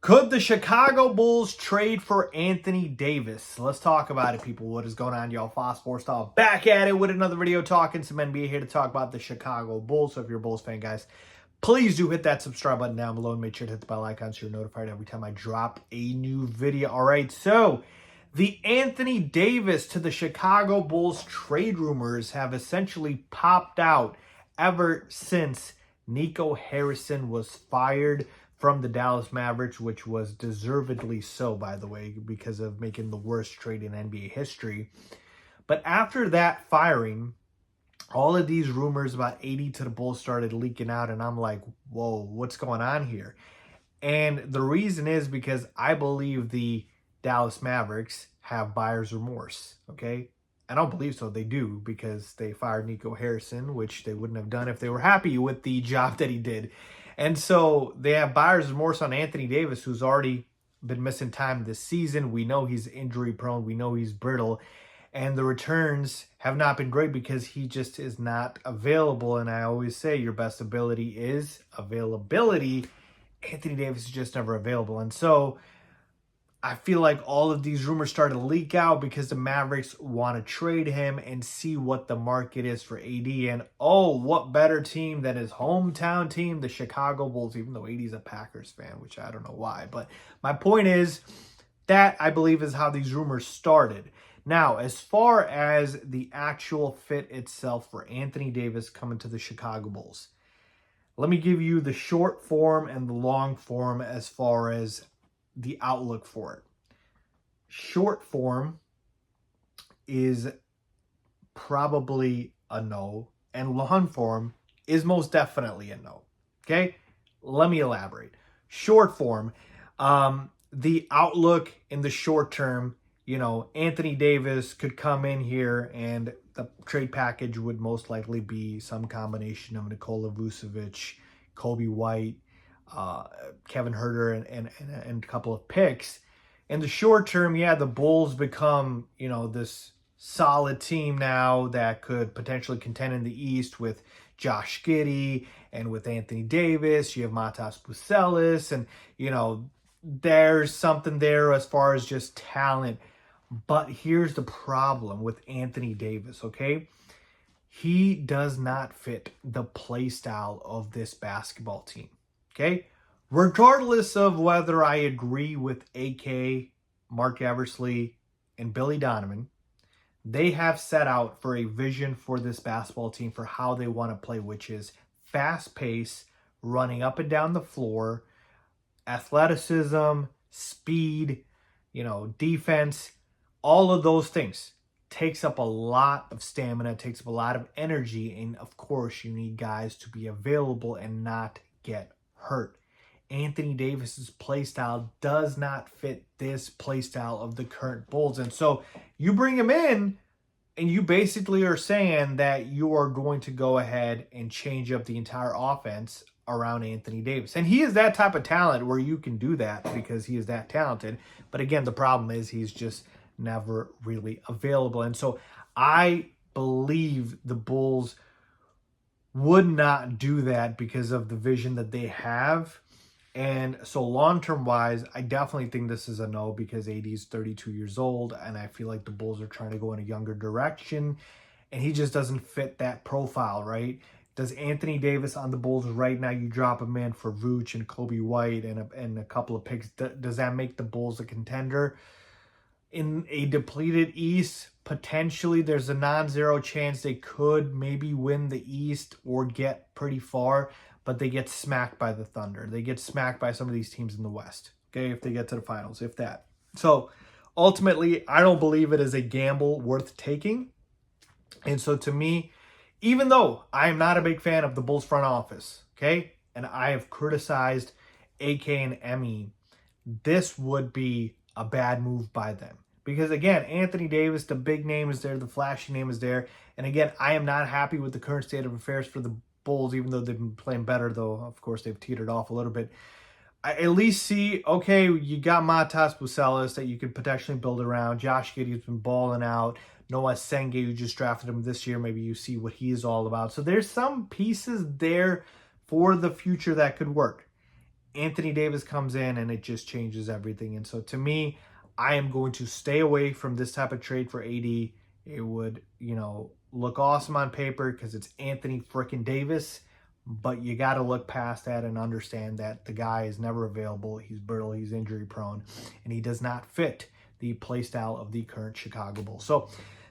Could the Chicago Bulls trade for Anthony Davis? Let's talk about it, people. What is going on, y'all? Faiz Sports Style back at it with another video talking some NBA here to talk about the Chicago Bulls. So if you're a Bulls fan, guys, please do hit that subscribe button down below and make sure to hit the bell icon so you're notified every time I drop a new video. All right, so the Anthony Davis to the Chicago Bulls trade rumors have essentially popped out ever since Nico Harrison was fired from the Dallas Mavericks, which was deservedly so, by the way, because of making the worst trade in NBA history. But after that firing, all of these rumors about AD to the Bulls started leaking out, and I'm like, whoa, what's going on here? And the reason is because I believe the Dallas Mavericks have buyer's remorse, okay? I don't believe so. They do, because they fired Nico Harrison, which they wouldn't have done if they were happy with the job that he did. And so they have buyer's remorse on Anthony Davis, who's already been missing time this season. We know he's injury prone. We know he's brittle. And the returns have not been great because he just is not available. And I always say your best ability is availability. Anthony Davis is just never available. And so I feel like all of these rumors started to leak out because the Mavericks want to trade him and see what the market is for AD. And oh, what better team than his hometown team, the Chicago Bulls, even though AD's a Packers fan, which I don't know why. But my point is that I believe is how these rumors started. Now, as far as the actual fit itself for Anthony Davis coming to the Chicago Bulls, let me give you the short form and the long form as far as the outlook for it. Short form is probably a no, and long form is most definitely a no. Okay, let me elaborate. Short form, the outlook in the short term, Anthony Davis could come in here and the trade package would most likely be some combination of Nikola Vucevic, Kobe White, Kevin Huerter, and a couple of picks. In the short term, yeah, the Bulls become, this solid team now that could potentially contend in the East with Josh Giddey and with Anthony Davis. You have Matas Buzelis, and, there's something there as far as just talent. But here's the problem with Anthony Davis, okay? He does not fit the play style of this basketball team. Okay, regardless of whether I agree with AK, Mark Eversley, and Billy Donovan, they have set out for a vision for this basketball team for how they want to play, which is fast pace, running up and down the floor, athleticism, speed, defense, all of those things. Takes up a lot of stamina, takes up a lot of energy, and of course you need guys to be available and not get hurt. Anthony Davis's play style does not fit this play style of the current Bulls. And so you bring him in and you basically are saying that you are going to go ahead and change up the entire offense around Anthony Davis. And he is that type of talent where you can do that because he is that talented. But again, the problem is he's just never really available. And so I believe the Bulls would not do that because of the vision that they have. And so long-term wise, I definitely think this is a no because AD is 32 years old, and I feel like the Bulls are trying to go in a younger direction, and he just doesn't fit that profile, right? Does Anthony Davis on the Bulls right now, you drop him in for Vooch and Kobe White and a couple of picks, does that make the Bulls a contender? In a depleted East, potentially there's a non-zero chance they could maybe win the East or get pretty far, but they get smacked by the Thunder. They get smacked by some of these teams in the West, okay, if they get to the finals, if that. So ultimately, I don't believe it is a gamble worth taking. And so to me, even though I am not a big fan of the Bulls front office, okay, and I have criticized AK and Emmy, this would be a bad move by them. Because again, Anthony Davis, the big name is there, the flashy name is there. And again, I am not happy with the current state of affairs for the Bulls, even though they've been playing better, though, of course, they've teetered off a little bit. I at least see, okay, you got Matas Buzelis that you could potentially build around. Josh Giddey's been balling out. Noah Senge, you just drafted him this year. Maybe you see what he is all about. So there's some pieces there for the future that could work. Anthony Davis comes in and it just changes everything. And so to me, I am going to stay away from this type of trade for AD. It would, look awesome on paper because it's Anthony freaking Davis, but you got to look past that and understand that the guy is never available. He's brittle, he's injury prone, and he does not fit the play style of the current Chicago Bulls. So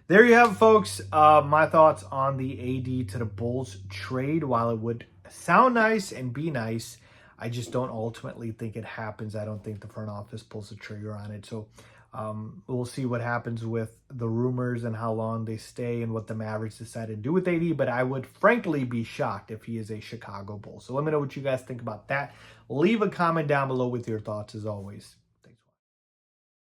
there you have it, folks. My thoughts on the AD to the Bulls trade. While it would sound nice and be nice, I just don't ultimately think it happens. I don't think the front office pulls the trigger on it. So we'll see what happens with the rumors and how long they stay and what the Mavericks decide to do with AD. But I would frankly be shocked if he is a Chicago Bull. So let me know what you guys think about that. Leave a comment down below with your thoughts as always.